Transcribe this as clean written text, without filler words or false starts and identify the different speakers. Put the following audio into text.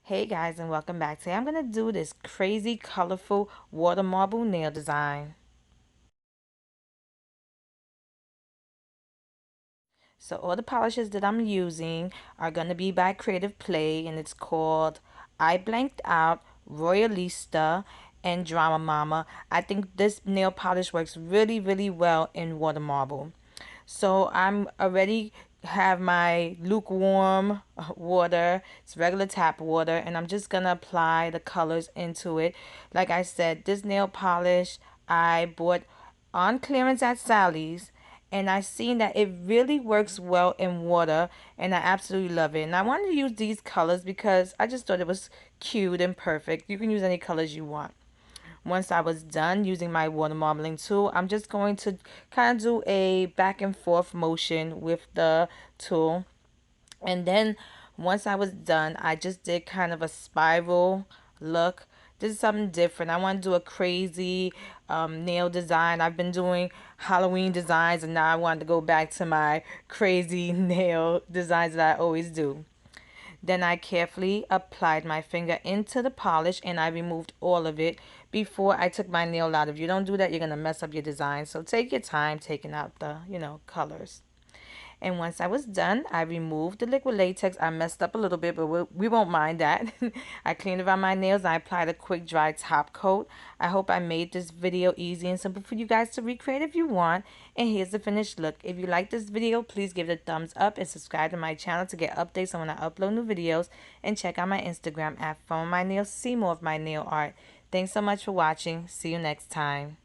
Speaker 1: Hey guys, and welcome back. Today I'm going to do this crazy colorful water marble nail design. So all the polishes that I'm using are going to be by Creative Play, and it's called I Blanked Out, Royalista, and Drama Mama. I think this nail polish works really, really well in water marble. So I'm already have my lukewarm water. It's regular tap water, and I'm just gonna apply the colors into it. Like I said, this nail polish I bought on clearance at Sally's, and I seen that it really works well in water, and I absolutely love it. And I wanted to use these colors because I just thought it was cute and perfect. You can use any colors you want. Once I was done using my water marbling tool, I'm just going to kind of do a back and forth motion with the tool. And then once I was done, I just did kind of a spiral look. This is something different. I want to do a crazy nail design. I've been doing Halloween designs, and now I wanted to go back to my crazy nail designs that I always do. Then I carefully applied my finger into the polish, and I removed all of it before I took my nail out. If you don't do that, you're going to mess up your design. So take your time taking out the, colors. And once I was done, I removed the liquid latex. I messed up a little bit, but we won't mind that. I cleaned around my nails and I applied a quick dry top coat. I hope I made this video easy and simple for you guys to recreate if you want. And here's the finished look. If you like this video, please give it a thumbs up and subscribe to my channel to get updates on when I upload new videos. And check out my Instagram at Funwithmynails to see more of my nail art. Thanks so much for watching. See you next time.